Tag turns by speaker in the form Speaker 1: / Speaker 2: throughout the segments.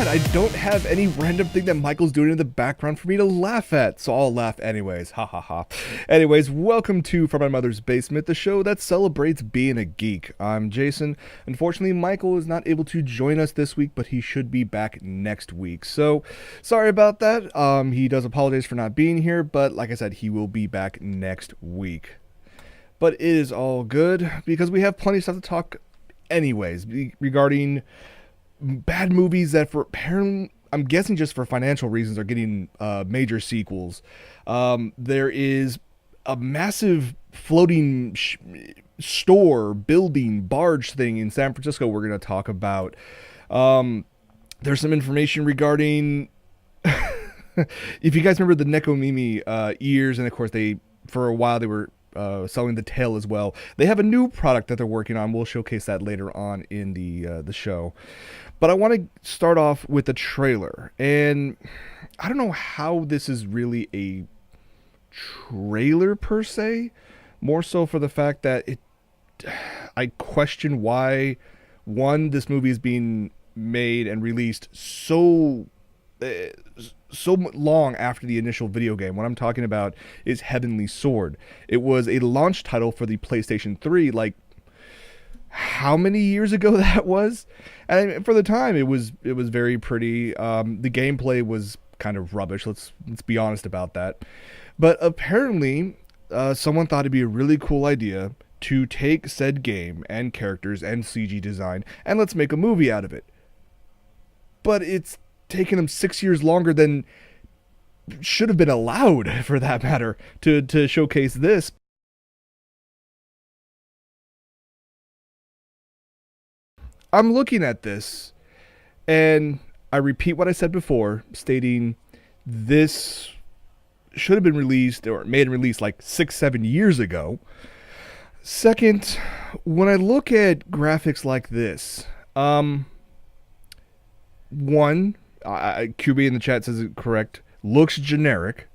Speaker 1: I don't have any random thing that Michael's doing in the background for me to laugh at, so I'll laugh anyways. Ha ha ha. Anyways, welcome to From My Mother's Basement, the show that celebrates being a geek. I'm Jason. Unfortunately, Michael is not able to join us this week, but he should be back next week. So, sorry about that. He does apologize for not being here, but like I said, he will be back next week. But it is all good because we have plenty of stuff to talk anyways regarding bad movies that for apparently I'm guessing just for financial reasons are getting major sequels. There is a massive floating store building barge thing in San Francisco we're going to talk about. There's some information regarding if you guys remember the Nekomimi ears, and of course they for a while they were selling the tail as well. They have a new product that they're working on. We'll showcase that later on in the show. But I want to start off with the trailer. And I don't know how this is really a trailer per se. More so for the fact that I question why, one, this movie is being made and released so long after the initial video game. What I'm talking about is Heavenly Sword. It was a launch title for the PlayStation 3, like how many years ago that was? And for the time, it was very pretty. The gameplay was kind of rubbish. Let's be honest about that. But apparently, someone thought it'd be a really cool idea to take said game and characters and CG design and let's make a movie out of it. But it's taken them 6 years longer than should have been allowed, for that matter, to showcase this. I'm looking at this, and I repeat what I said before, stating this should have been released or made and released like 6-7 years ago. Second, when I look at graphics like this, one, QB in the chat says it correct, looks generic.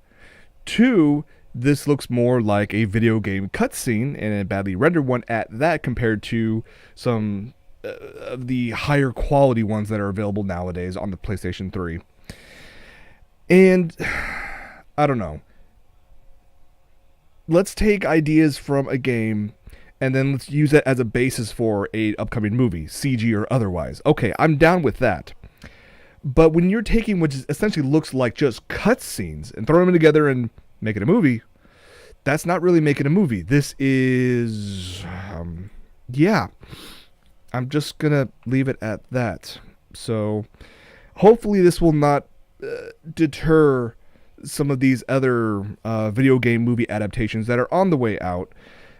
Speaker 1: Two, this looks more like a video game cutscene, and a badly rendered one at that, compared to some of the higher quality ones that are available nowadays on the PlayStation 3. And I don't know. Let's take ideas from a game and then let's use it as a basis for a upcoming movie, CG or otherwise. Okay, I'm down with that. But when you're taking what essentially looks like just cutscenes and throwing them together and making a movie, that's not really making a movie. This is, yeah. I'm just going to leave it at that. So hopefully this will not deter some of these other video game movie adaptations that are on the way out.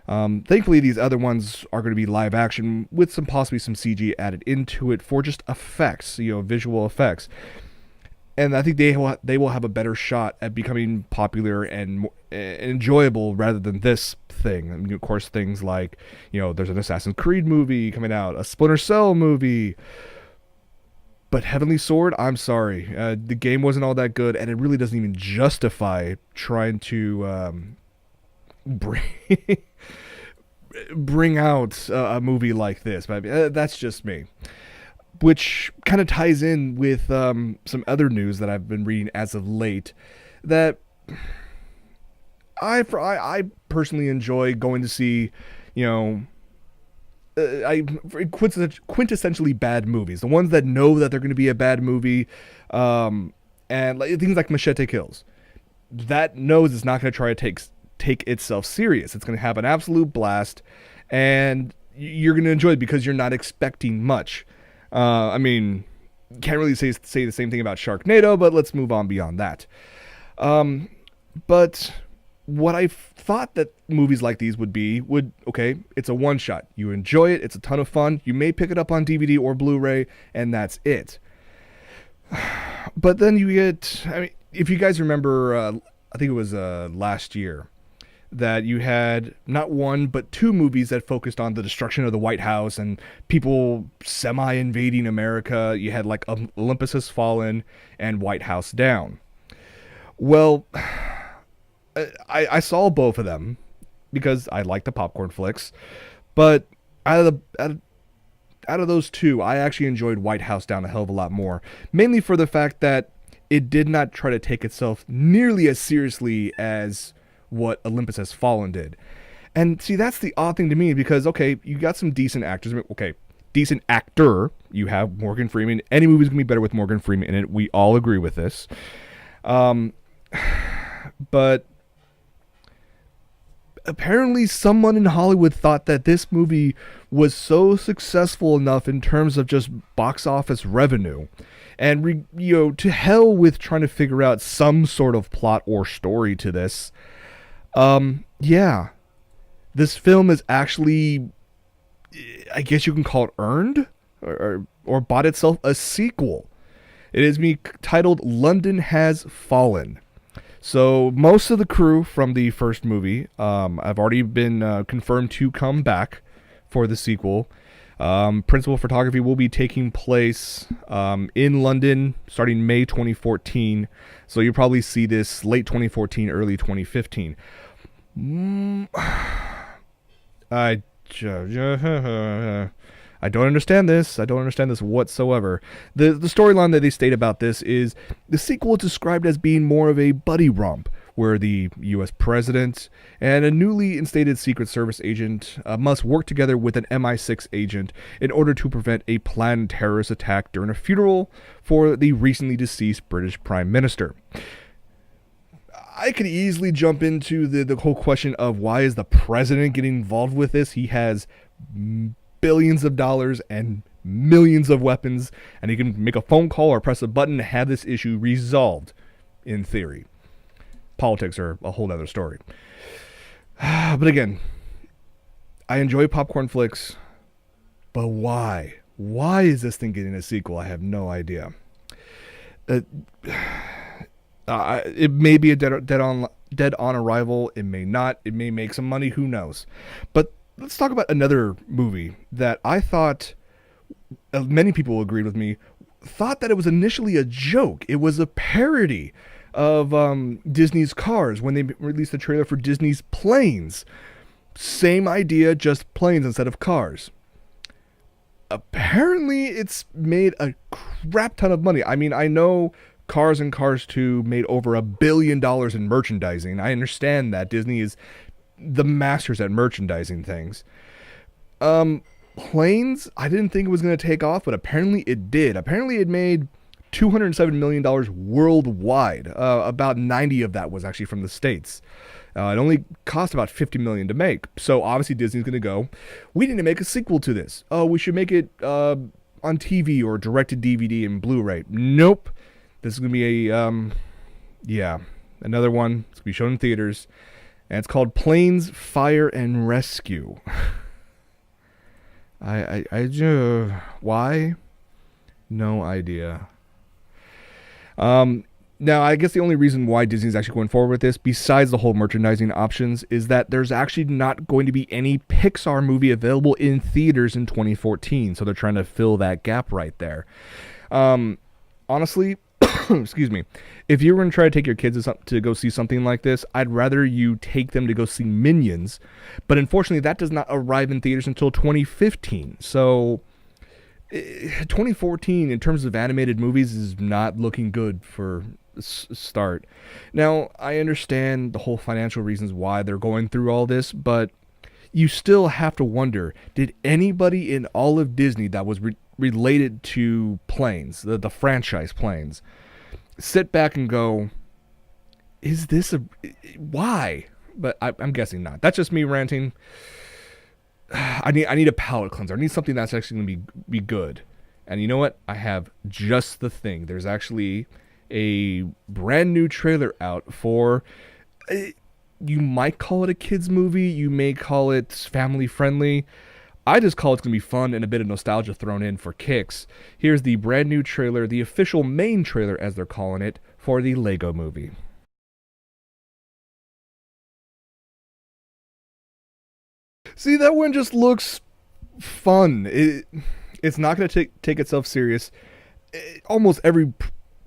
Speaker 1: Thankfully, these other ones are going to be live action with possibly some CG added into it for just effects, visual effects. And I think they will have a better shot at becoming popular and enjoyable rather than this thing. I mean, of course, things like, there's an Assassin's Creed movie coming out, a Splinter Cell movie. But Heavenly Sword, I'm sorry. The game wasn't all that good, and it really doesn't even justify trying to bring out a movie like this. But that's just me. Which kind of ties in with some other news that I've been reading as of late, that I personally enjoy going to see, quintessentially bad movies, the ones that know that they're going to be a bad movie, and things like Machete Kills, that knows it's not going to try to take itself serious. It's going to have an absolute blast, and you're going to enjoy it because you're not expecting much. I mean, can't really say the same thing about Sharknado, but let's move on beyond that. But what I thought that movies like these okay, it's a one-shot. You enjoy it, it's a ton of fun. You may pick it up on DVD or Blu-ray, and that's it. But then you get, if you guys remember, I think it was last year, that you had not one but two movies that focused on the destruction of the White House and people semi-invading America. You had like Olympus Has Fallen and White House Down. Well, I saw both of them because I like the popcorn flicks, but out of out of those two, I actually enjoyed White House Down a hell of a lot more. Mainly for the fact that it did not try to take itself nearly as seriously as what Olympus Has Fallen did. And see, that's the odd thing to me because, okay, you got some decent actors. Okay, decent actor. You have Morgan Freeman. Any movie's going to be better with Morgan Freeman in it. We all agree with this. But apparently someone in Hollywood thought that this movie was so successful enough in terms of just box office revenue. And, to hell with trying to figure out some sort of plot or story to this. Yeah. This film is actually, I guess you can call it earned or bought itself a sequel. It is titled London Has Fallen. So most of the crew from the first movie have already been confirmed to come back for the sequel. Principal photography will be taking place in London starting May 2014. So you'll probably see this late 2014, early 2015. I don't understand this. I don't understand this whatsoever. The storyline that they state about this is the sequel is described as being more of a buddy romp, where the U.S. president and a newly instated Secret Service agent must work together with an MI6 agent in order to prevent a planned terrorist attack during a funeral for the recently deceased British Prime Minister. I could easily jump into the whole question of why is the president getting involved with this? He has billions of dollars and millions of weapons, and he can make a phone call or press a button to have this issue resolved, in theory. Politics are a whole other story. But again, I enjoy popcorn flicks, but why? Why is this thing getting a sequel? I have no idea. It may be a dead on arrival. It may not. It may make some money. Who knows? But let's talk about another movie that I thought many people agreed with me. Thought that it was initially a joke. It was a parody of Disney's Cars when they released the trailer for Disney's Planes. Same idea, just planes instead of cars. Apparently, it's made a crap ton of money. I mean, I know Cars and Cars 2 made over $1 billion in merchandising. I understand that Disney is the masters at merchandising things. Planes, I didn't think it was going to take off, but apparently it did. Apparently it made $207 million worldwide. About 90 of that was actually from the States. It only cost about $50 million to make. So obviously Disney's going to go, we need to make a sequel to this. Oh, we should make it on TV or directed DVD and Blu-ray. Nope. This is going to be another one. It's going to be shown in theaters. And it's called Planes, Fire, and Rescue. Why? No idea. Now, I guess the only reason why Disney's actually going forward with this, besides the whole merchandising options, is that there's actually not going to be any Pixar movie available in theaters in 2014. So they're trying to fill that gap right there. Honestly, excuse me, if you were going to try to take your kids to go see something like this, I'd rather you take them to go see Minions. But unfortunately, that does not arrive in theaters until 2015. So 2014, in terms of animated movies, is not looking good for start. Now, I understand the whole financial reasons why they're going through all this, but you still have to wonder, did anybody in all of Disney that was related to Planes, the franchise Planes, sit back and go, is this why? But I'm guessing not. That's just me ranting. I need a palate cleanser. I need something that's actually going to be good. And you know what? I have just the thing. There's actually a brand new trailer out for, you might call it a kids movie. You may call it family friendly. I just call it's going to be fun and a bit of nostalgia thrown in for kicks. Here's the brand new trailer, the official main trailer as they're calling it, for the Lego Movie. See, that one just looks fun. It's not going to take itself serious. Almost every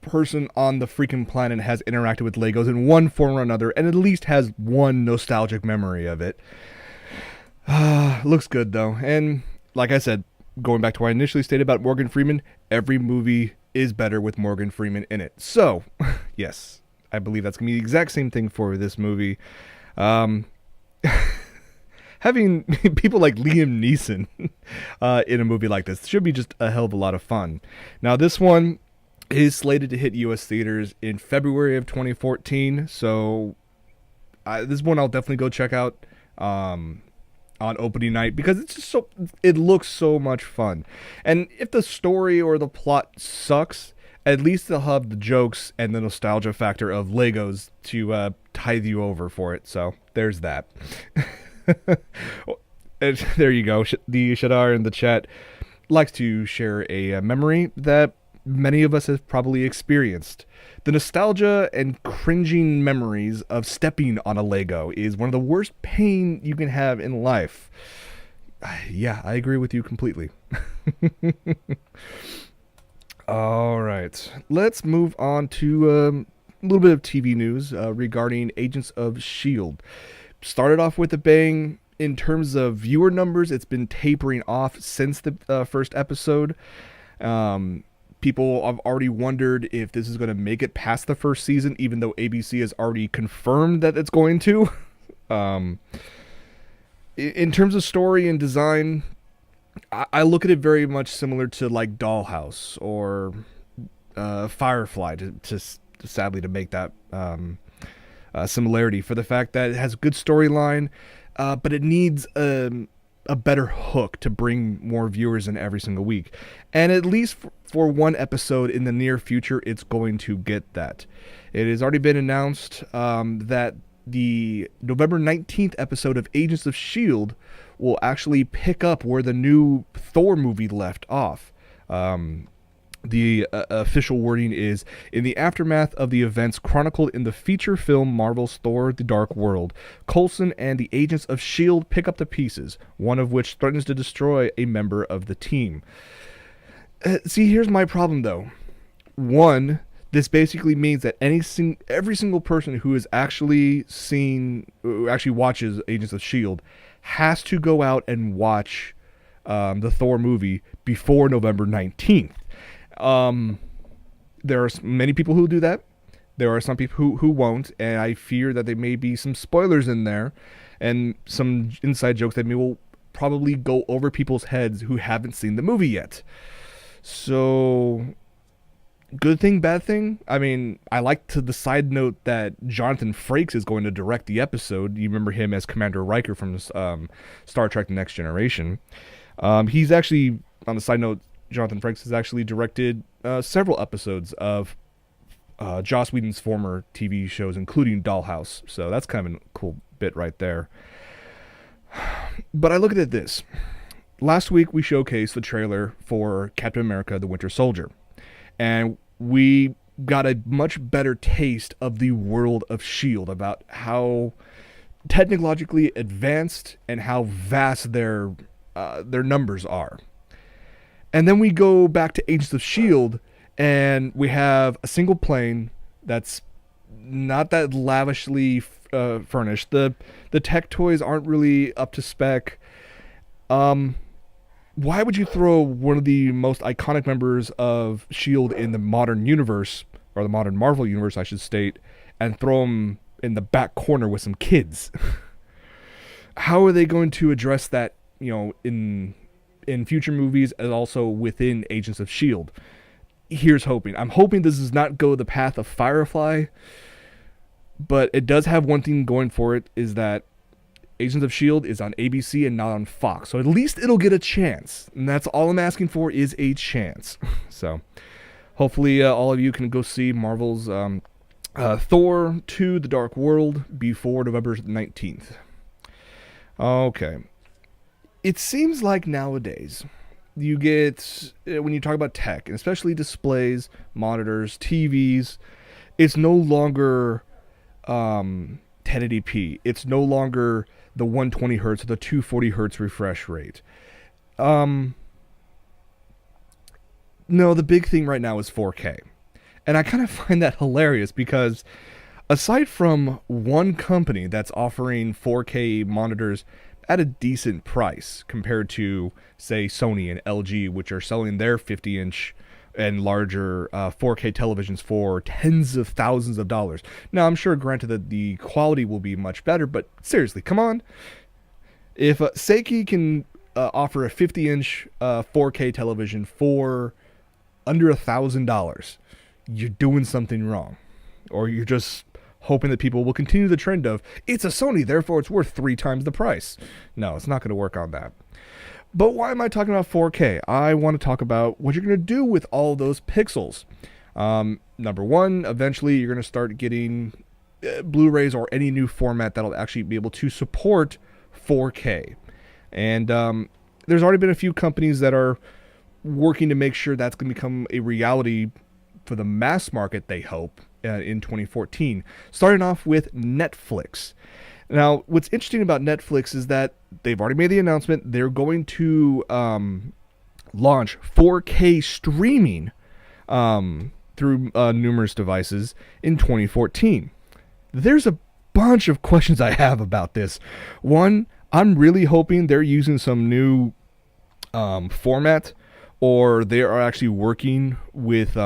Speaker 1: person on the freaking planet has interacted with Legos in one form or another, and at least has one nostalgic memory of it. Looks good though, and like I said, going back to what I initially stated about Morgan Freeman, every movie is better with Morgan Freeman in it. So, yes, I believe that's going to be the exact same thing for this movie. Having people like Liam Neeson in a movie like this should be just a hell of a lot of fun. Now, this one is slated to hit U.S. theaters in February of 2014, so this one I'll definitely go check out on opening night, because it's just it looks so much fun. And if the story or the plot sucks, at least they'll have the jokes and the nostalgia factor of Legos to tide you over for it. So there's that. And there you go. The Shadar in the chat likes to share a memory that many of us have probably experienced. The nostalgia and cringing memories of stepping on a Lego is one of the worst pain you can have in life. Yeah, I agree with you completely. All right, let's move on to a little bit of TV news regarding Agents of S.H.I.E.L.D. Started off with a bang. In terms of viewer numbers, it's been tapering off since the first episode. People have already wondered if this is going to make it past the first season, even though ABC has already confirmed that it's going to. In terms of story and design, I look at it very much similar to like Dollhouse or Firefly, to sadly to make that similarity, for the fact that it has a good storyline, but it needs a better hook to bring more viewers in every single week. And at least for one episode in the near future, it's going to get that. It has already been announced that the November 19th episode of Agents of S.H.I.E.L.D. will actually pick up where the new Thor movie left off. The official wording is, in the aftermath of the events chronicled in the feature film Marvel's Thor: The Dark World, Coulson and the Agents of S.H.I.E.L.D. pick up the pieces, one of which threatens to destroy a member of the team. See, here's my problem, though. One, this basically means that every single person who has actually watches Agents of S.H.I.E.L.D. has to go out and watch the Thor movie before November 19th. There are many people who do that. There are some people who won't, and I fear that there may be some spoilers in there and some inside jokes that will probably go over people's heads who haven't seen the movie yet. So, good thing, bad thing? I mean, I like the side note that Jonathan Frakes is going to direct the episode. You remember him as Commander Riker from Star Trek: The Next Generation. He's actually, on the side note, Jonathan Frakes has actually directed several episodes of Joss Whedon's former TV shows, including Dollhouse. So that's kind of a cool bit right there. But I look at it this. Last week we showcased the trailer for Captain America: The Winter Soldier. And we got a much better taste of the world of S.H.I.E.L.D., about how technologically advanced and how vast their numbers are. And then we go back to Agents of S.H.I.E.L.D., and we have a single plane that's not that lavishly furnished. The tech toys aren't really up to spec. Why would you throw one of the most iconic members of S.H.I.E.L.D. in the modern universe, or the modern Marvel universe, I should state, and throw them in the back corner with some kids? How are they going to address that, in future movies and also within Agents of S.H.I.E.L.D.? Here's hoping. I'm hoping this does not go the path of Firefly, but it does have one thing going for it, is that Agents of S.H.I.E.L.D. is on ABC and not on Fox. So at least it'll get a chance. And that's all I'm asking for, is a chance. So hopefully all of you can go see Marvel's Thor 2: The Dark World before November 19th. Okay. It seems like nowadays you get, when you talk about tech, and especially displays, monitors, TVs, it's no longer 1080p. It's no longer the 120 hertz or the 240 hertz refresh rate. No, the big thing right now is 4K. And I kind of find that hilarious, because aside from one company that's offering 4K monitors at a decent price compared to, say, Sony and LG, which are selling their 50-inch and larger 4K televisions for tens of thousands of dollars. Now, I'm sure, granted, that the quality will be much better, but seriously, come on. If Seiki can offer a 50-inch 4K television for under $1,000, you're doing something wrong. Or you're just hoping that people will continue the trend of, it's a Sony, therefore it's worth 3 times the price. No, it's not going to work on that. But why am I talking about 4K? I want to talk about what you're going to do with all those pixels. Number one, eventually you're going to start getting Blu-rays or any new format that'll actually be able to support 4K. And there's already been a few companies that are working to make sure that's going to become a reality for the mass market, they hope, in 2014. Starting off with Netflix. Now, what's interesting about Netflix is that they've already made the announcement they're going to launch 4K streaming through numerous devices in 2014. There's a bunch of questions I have about this. One, I'm really hoping they're using some new format, or they are actually working with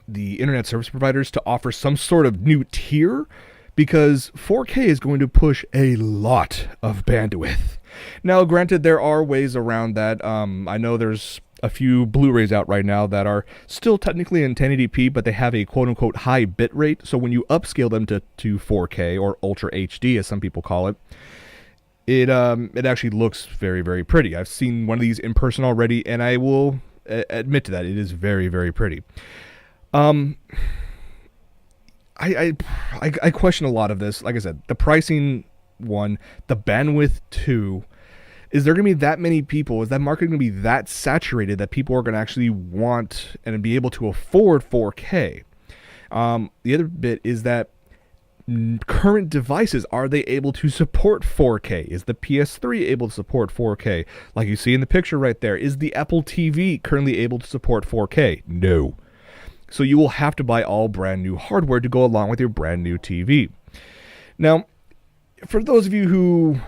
Speaker 1: the internet service providers to offer some sort of new tier, because 4K is going to push a lot of bandwidth. Now, granted, there are ways around that. I know there's a few Blu-rays out right now that are still technically in 1080p, but they have a quote-unquote high bit rate. So when you upscale them to 4K or Ultra HD, as some people call it, it actually looks very, very pretty. I've seen one of these in person already, and I will admit to that. It is very, very pretty. I question a lot of this. Like I said, the pricing, one, the bandwidth, two. Is there going to be that many people? Is that market going to be that saturated that people are going to actually want and be able to afford 4K? The other bit is that current devices, are they able to support 4K? Is the PS3 able to support 4K? Like you see in the picture right there, is the Apple TV currently able to support 4K? No. So you will have to buy all brand new hardware to go along with your brand new TV. Now, for those of you who,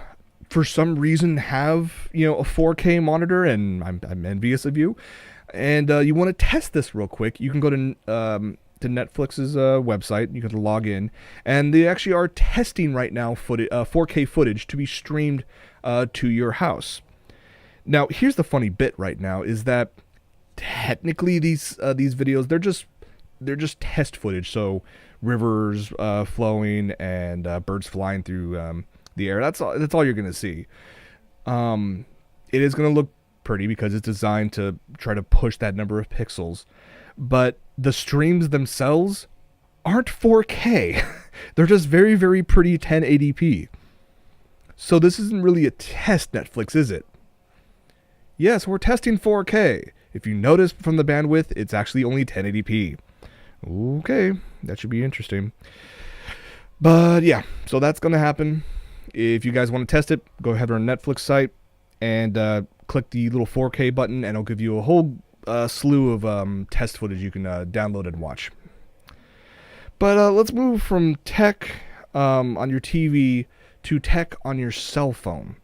Speaker 1: for some reason, have a 4K monitor, and I'm envious of you, and you want to test this real quick, you can go to Netflix's website. You can log in, and they actually are testing right now 4K footage to be streamed to your house. Now, here's the funny bit right now is that technically these videos, they're just test footage. So rivers flowing and birds flying through the air. That's all you're gonna see. It is gonna look pretty because it's designed to try to push that number of pixels, but the streams themselves aren't 4K. They're just very, very pretty 1080p. So this isn't really a test, Netflix, is it? Yes, we're testing 4K. If you notice from the bandwidth, it's actually only 1080p. Okay, that should be interesting. But yeah, so that's going to happen. If you guys want to test it, go ahead on our Netflix site and click the little 4K button, and it'll give you a whole slew of test footage you can download and watch. But let's move from tech on your TV to tech on your cell phone.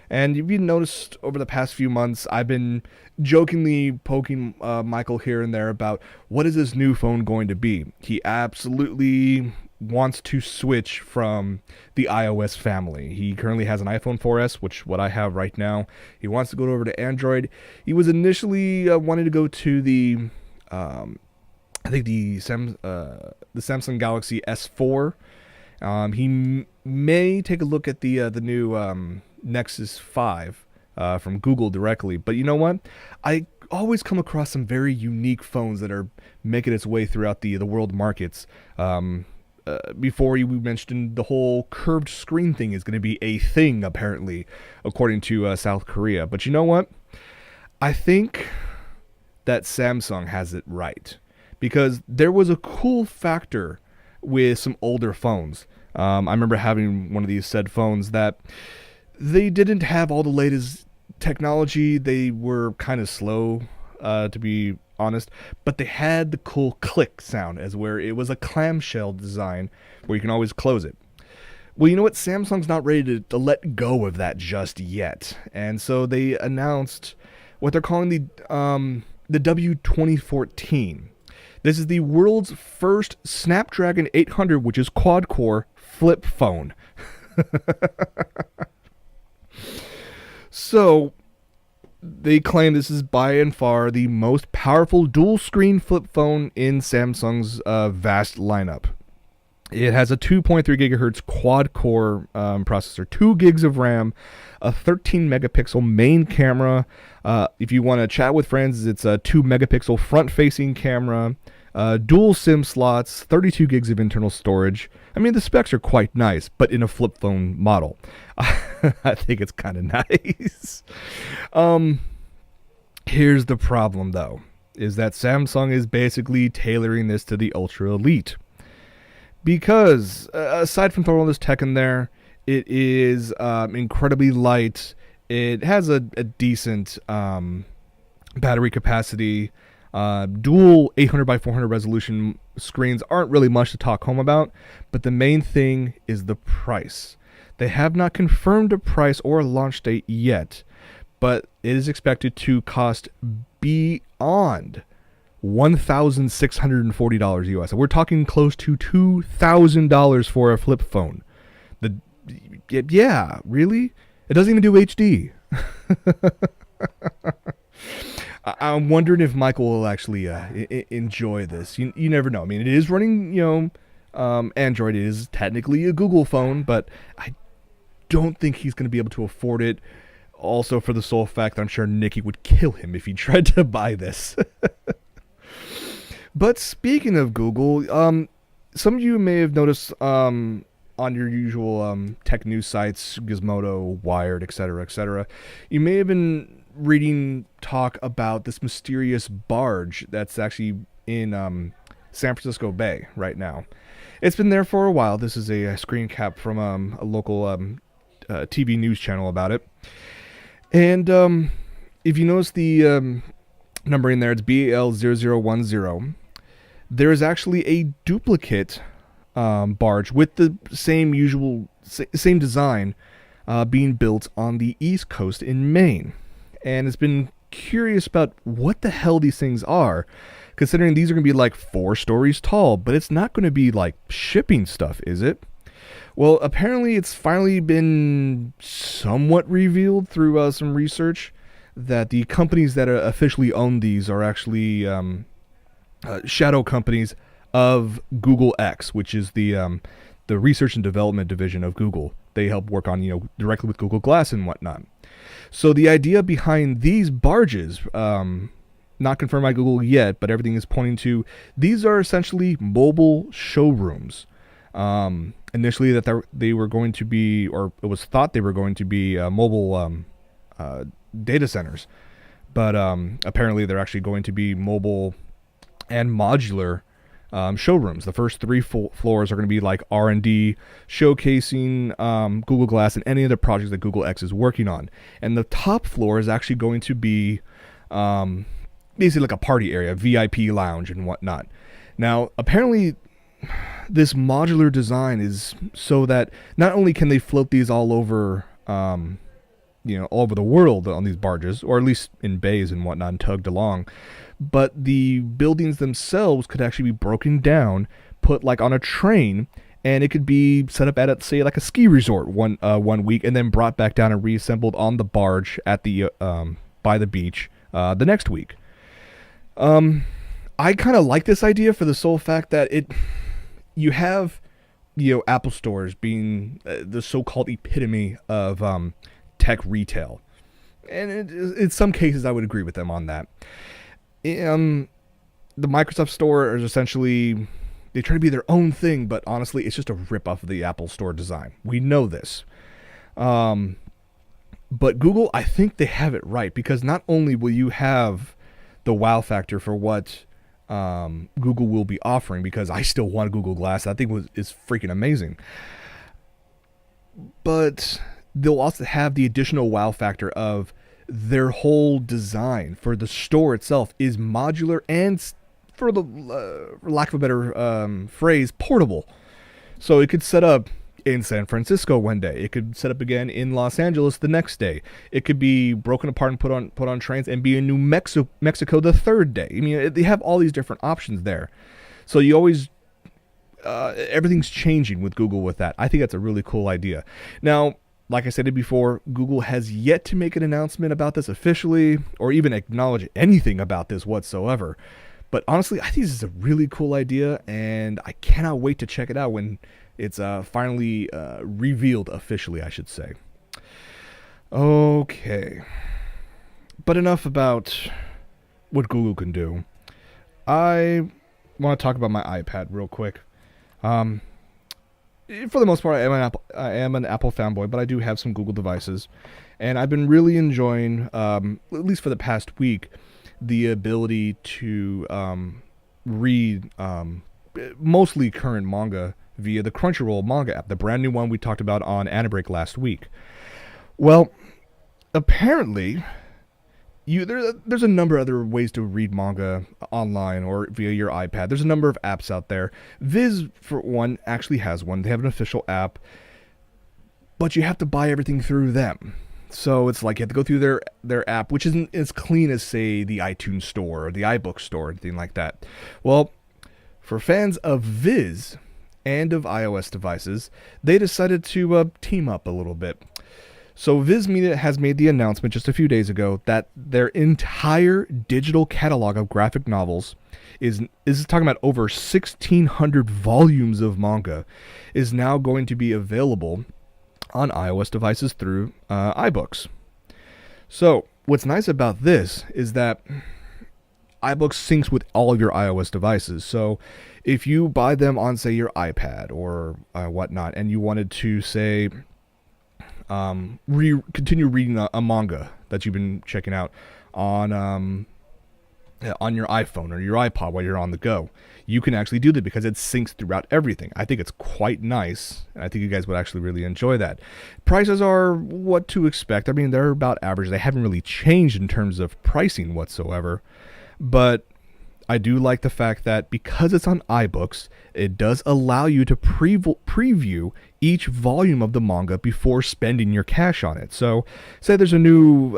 Speaker 1: And if you noticed over the past few months, I've been jokingly poking Michael here and there about what is this new phone going to be. He absolutely wants to switch from the iOS family. He currently has an iPhone 4S, which what I have right now. He wants to go over to Android. He was initially wanting to go to the Samsung Galaxy S4. He may take a look at the new Nexus 5 from Google directly. But you know what? I always come across some very unique phones that are making its way throughout the world markets. Before we mentioned the whole curved screen thing is going to be a thing, apparently, according to South Korea. But you know what? I think that Samsung has it right. Because there was a cool factor with some older phones. I remember having one of these said phones that they didn't have all the latest technology. They were kind of slow, to be honest, but they had the cool click sound, as where it was a clamshell design where you can always close it. Well, you know what? Samsung's not ready to let go of that just yet, and so they announced what they're calling the W2014. This is the world's first Snapdragon 800, which is quad-core flip phone. So they claim this is by and far the most powerful dual-screen flip phone in Samsung's vast lineup. It has a 2.3 gigahertz quad-core processor, 2 gigs of RAM, a 13 megapixel main camera. If you want to chat with friends, it's a 2 megapixel front-facing camera, dual SIM slots, 32 gigs of internal storage. I mean, the specs are quite nice, but in a flip phone model. I think it's kind of nice. Here's the problem, though, is that Samsung is basically tailoring this to the ultra elite. Because, aside from throwing all this tech in there, it is incredibly light. It has a decent battery capacity. Dual 800 by 400 resolution screens aren't really much to talk home about, but the main thing is the price. They have not confirmed a price or a launch date yet, but it is expected to cost beyond $1,640 US. We're talking close to $2,000 for a flip phone. Yeah, really? It doesn't even do HD. I'm wondering if Michael will actually enjoy this. You never know. I mean, it is running, Android. It is technically a Google phone, but I don't think he's going to be able to afford it. Also, for the sole fact that I'm sure Nikki would kill him if he tried to buy this. But speaking of Google, some of you may have noticed on your usual tech news sites, Gizmodo, Wired, etc., you may have been reading talk about this mysterious barge that's actually in San Francisco Bay right now. It's been there for a while. This is a screen cap from a local TV news channel about it. And if you notice the numbering there, it's BAL0010. There is actually a duplicate barge with the same design being built on the East Coast in Maine. And it's been curious about what the hell these things are, considering these are going to be like 4 stories tall, but it's not going to be like shipping stuff, is it? Well, apparently it's finally been somewhat revealed through some research that the companies that officially own these are actually shadow companies of Google X, which is the research and development division of Google. They help work on, directly with Google Glass and whatnot. So the idea behind these barges, not confirmed by Google yet, but everything is pointing to, these are essentially mobile showrooms. Initially that they were going to be, or it was thought they were going to be mobile data centers. But apparently they're actually going to be mobile and modular showrooms. The first 3 floors are going to be like R&D, showcasing Google Glass and any other projects that Google X is working on. And the top floor is actually going to be basically like a party area, VIP lounge and whatnot. Now, apparently, this modular design is so that not only can they float these all over, all over the world on these barges, or at least in bays and whatnot, and tugged along, but the buildings themselves could actually be broken down, put like on a train, and it could be set up at, say, like a ski resort one week, and then brought back down and reassembled on the barge at the by the beach the next week. I kind of like this idea for the sole fact that you have, Apple stores being the so-called epitome of tech retail, and in some cases I would agree with them on that. The Microsoft Store is essentially, they try to be their own thing, but honestly, it's just a rip-off of the Apple Store design. We know this. But Google, I think they have it right, because not only will you have the wow factor for what Google will be offering, because I still want Google Glass. I think is freaking amazing. But they'll also have the additional wow factor of their whole design for the store itself is modular and, for lack of a better phrase, portable. So it could set up in San Francisco one day. It could set up again in Los Angeles the next day. It could be broken apart and put on trains and be in New Mexico the third day. I mean, they have all these different options there. So you always everything's changing with Google with that. I think that's a really cool idea. Now, like I said it before, Google has yet to make an announcement about this officially or even acknowledge anything about this whatsoever. But honestly, I think this is a really cool idea, and I cannot wait to check it out when it's finally revealed officially, I should say. Okay. But enough about what Google can do. I want to talk about my iPad real quick. For the most part, I am an Apple fanboy, but I do have some Google devices. And I've been really enjoying, at least for the past week, the ability to read mostly current manga via the Crunchyroll manga app, the brand new one we talked about on Anabreak last week. Well, apparently, there's a number of other ways to read manga online or via your iPad. There's a number of apps out there. Viz, for one, actually has one. They have an official app, but you have to buy everything through them. So it's like you have to go through their app, which isn't as clean as, say, the iTunes Store or the iBook Store, anything like that. Well, for fans of Viz and of iOS devices, they decided to team up a little bit. So Viz Media has made the announcement just a few days ago that their entire digital catalog of graphic novels is talking about over 1,600 volumes of manga is now going to be available on iOS devices through iBooks. So what's nice about this is that iBooks syncs with all of your iOS devices. So if you buy them on, say, your iPad or whatnot, and you wanted to, say, continue reading a manga that you've been checking out on your iPhone or your iPod while you're on the go, you can actually do that because it syncs throughout everything. I think it's quite nice, and I think you guys would actually really enjoy that. Prices are what to expect. I mean, they're about average. They haven't really changed in terms of pricing whatsoever, but I do like the fact that because it's on iBooks, it does allow you to preview each volume of the manga before spending your cash on it. So, say there's a new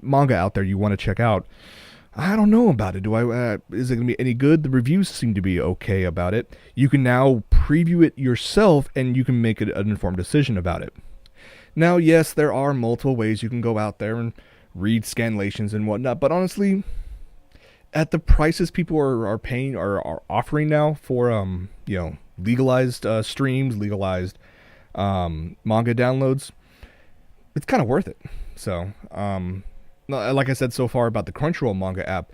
Speaker 1: manga out there you want to check out. I don't know about it. Is it going to be any good? The reviews seem to be okay about it. You can now preview it yourself, and you can make an informed decision about it. Now, yes, there are multiple ways you can go out there and read scanlations and whatnot, but honestly, at the prices people are paying or are offering now for legalized streams, legalized manga downloads, it's kind of worth it. So, like I said so far about the Crunchyroll manga app,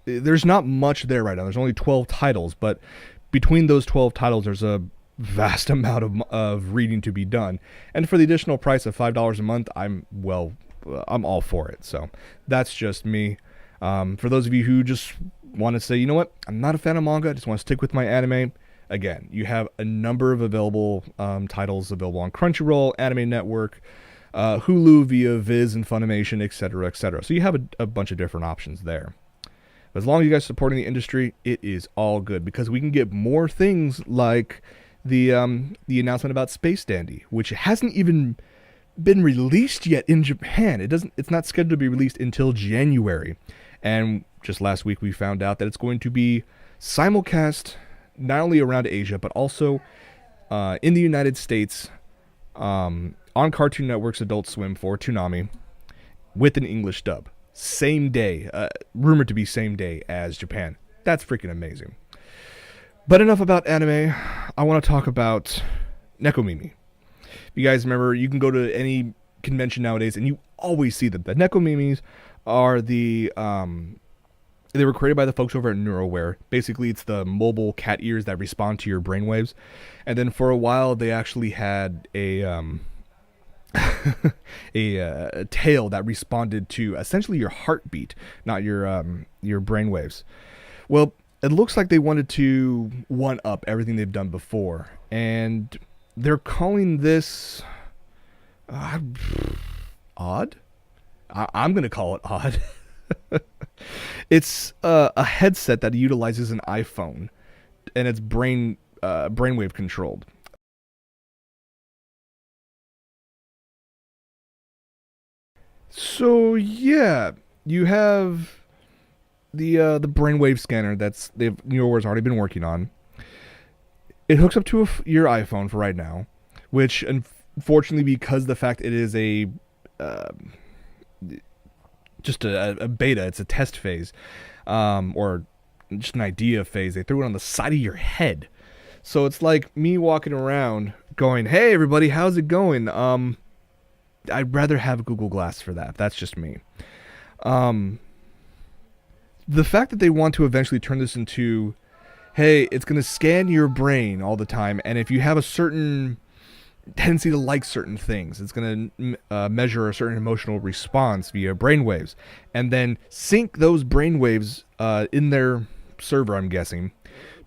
Speaker 1: there's not much there right now. There's only 12 titles, but between those 12 titles, there's a vast amount of reading to be done. And for the additional price of $5 a month, I'm all for it. So that's just me. For those of you who just want to say, you know what, I'm not a fan of manga, I just want to stick with my anime. Again, you have a number of available titles available on Crunchyroll, Anime Network, Hulu via Viz and Funimation, etc., etc. So you have a bunch of different options there. But as long as you guys are supporting the industry, it is all good because we can get more things like the announcement about Space Dandy, which hasn't even been released yet in Japan. It's not scheduled to be released until January. And just last week we found out that it's going to be simulcast not only around Asia but also in the United States on Cartoon Network's Adult Swim for Toonami with an English dub. Same day, rumored to be same day as Japan. That's freaking amazing. But enough about anime. I want to talk about Nekomimi. If you guys remember, you can go to any convention nowadays and you always see them. The Nekomimis are they were created by the folks over at NeuroWare. Basically, it's the mobile cat ears that respond to your brainwaves. And then for a while, they actually had a tail that responded to essentially your heartbeat, not your brainwaves. Well, it looks like they wanted to one-up everything they've done before. And they're calling this odd? I'm going to call it odd. It's a headset that utilizes an iPhone, and it's brainwave controlled. So yeah, you have the brainwave scanner that's Neuroware's already been working on. It hooks up to your iPhone for right now, which unfortunately, because the fact it is uh, just a beta, it's a test phase, or just an idea phase. They threw it on the side of your head, so it's like me walking around going, "Hey, everybody, how's it going?" I'd rather have Google Glass for that. That's just me. Um, the fact that they want to eventually turn this into, hey, it's going to scan your brain all the time, and if you have a certain tendency to like certain things, it's going to measure a certain emotional response via brainwaves, and then sync those brainwaves in their server, I'm guessing,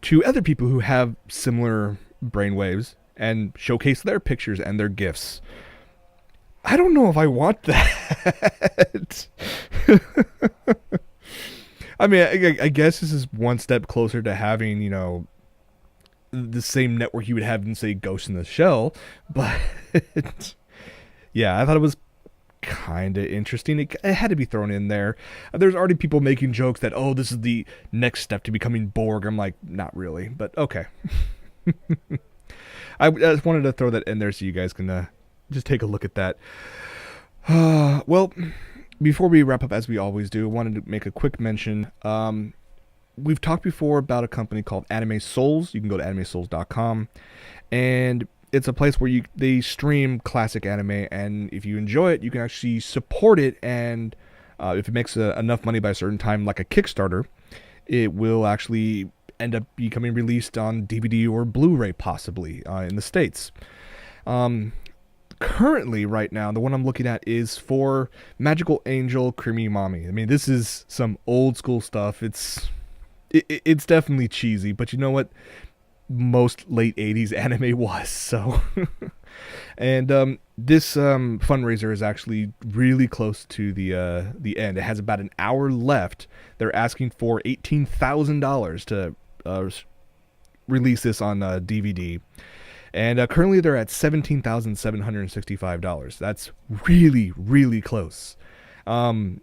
Speaker 1: to other people who have similar brainwaves and showcase their pictures and their gifs. I don't know if I want that. I mean, I guess this is one step closer to having, the same network you would have in, say, Ghost in the Shell. But, yeah, I thought it was kind of interesting. It had to be thrown in there. There's already people making jokes that, oh, this is the next step to becoming Borg. I'm like, not really, but okay. I just wanted to throw that in there so you guys can just take a look at that. Well, before we wrap up, as we always do, I wanted to make a quick mention. We've talked before about a company called Anime Souls. You can go to animesouls.com, and it's a place where they stream classic anime, and if you enjoy it, you can actually support it, and if it makes enough money by a certain time, like a Kickstarter, it will actually end up becoming released on DVD or Blu-ray, possibly, in the States. Currently, right now, the one I'm looking at is for Magical Angel Creamy Mommy. I mean, this is some old school stuff. It's definitely cheesy, but you know what? Most late 80s anime was, so. And this fundraiser is actually really close to the end. It has about an hour left. They're asking for $18,000 to release this on DVD. And currently they're at $17,765. That's really, really close. Even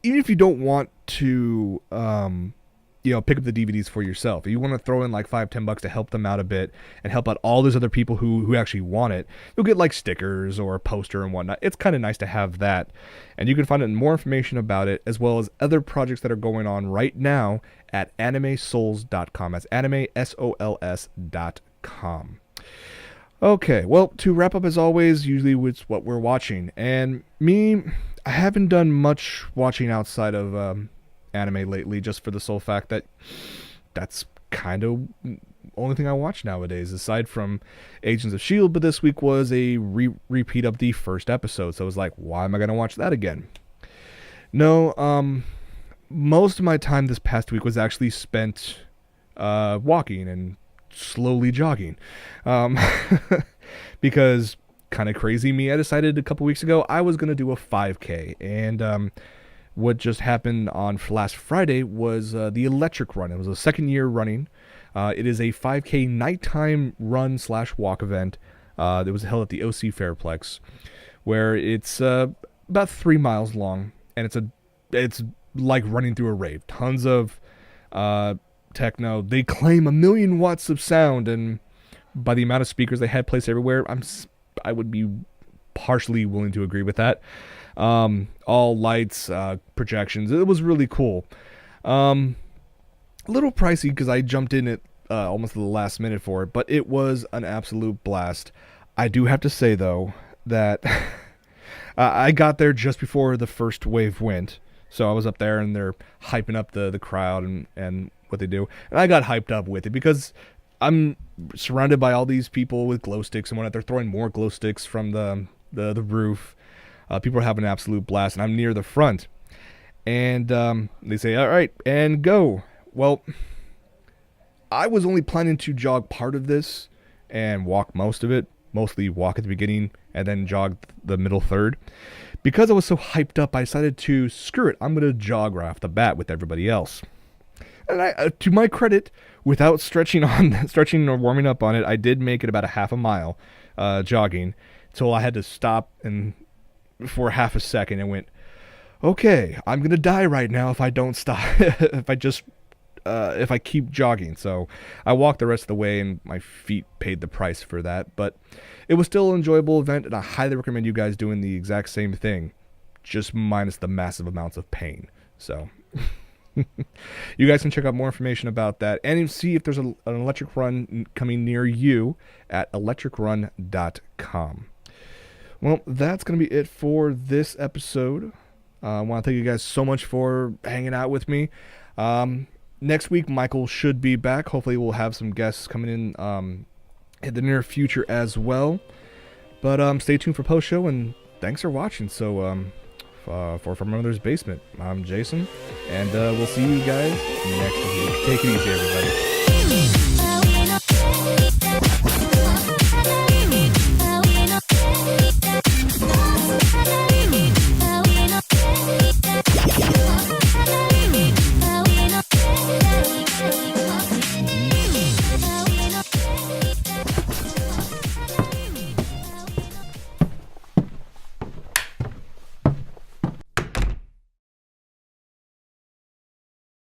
Speaker 1: if you don't want to, pick up the DVDs for yourself, if you want to throw in like $5-10 to help them out a bit and help out all those other people who actually want it, you'll get like stickers or a poster and whatnot. It's kind of nice to have that. And you can find out more information about it, as well as other projects that are going on right now, at animesouls.com. That's animesols.com. Okay, well, to wrap up, as always, usually it's what we're watching. And me, I haven't done much watching outside of anime lately, just for the sole fact that that's kind of only thing I watch nowadays, aside from Agents of S.H.I.E.L.D., but this week was a repeat of the first episode, so I was like, why am I going to watch that again? No, most of my time this past week was actually spent walking and slowly jogging, because kind of crazy me, I decided a couple weeks ago I was going to do a 5K, and what just happened on last Friday was the electric run. It was a second year running. It is a 5K nighttime run/walk event that was held at the OC Fairplex, where it's about 3 miles long, and it's like running through a rave. Tons of techno. They claim 1 million watts of sound, and by the amount of speakers they had placed everywhere, I would be partially willing to agree with that. All lights, projections. It was really cool. A little pricey because I jumped in at almost the last minute for it, but it was an absolute blast. I do have to say, though, that I got there just before the first wave went. So I was up there, and they're hyping up the crowd and what they do. And I got hyped up with it because I'm surrounded by all these people with glow sticks and whatnot. They're throwing more glow sticks from the roof. People are having an absolute blast, and I'm near the front. And they say, all right, and go. Well, I was only planning to jog part of this and walk most of it. Mostly walk at the beginning and then jog the middle third. Because I was so hyped up, I decided to, screw it, I'm going to jog right off the bat with everybody else. And I, to my credit, without stretching or warming up on it, I did make it about a half a mile jogging, until I had to stop and for half a second and went, okay, I'm gonna die right now if I don't stop. If I keep jogging. So I walked the rest of the way, and my feet paid the price for that. But it was still an enjoyable event, and I highly recommend you guys doing the exact same thing, just minus the massive amounts of pain. So you guys can check out more information about that and see if there's an electric run coming near you at electricrun.com. Well, that's going to be it for this episode. I want to thank you guys so much for hanging out with me. Next week, Michael should be back. Hopefully, we'll have some guests coming in the near future as well. But stay tuned for post-show, and thanks for watching. So, From My Mother's Basement, I'm Jason, and we'll see you guys next week. Take it easy, everybody.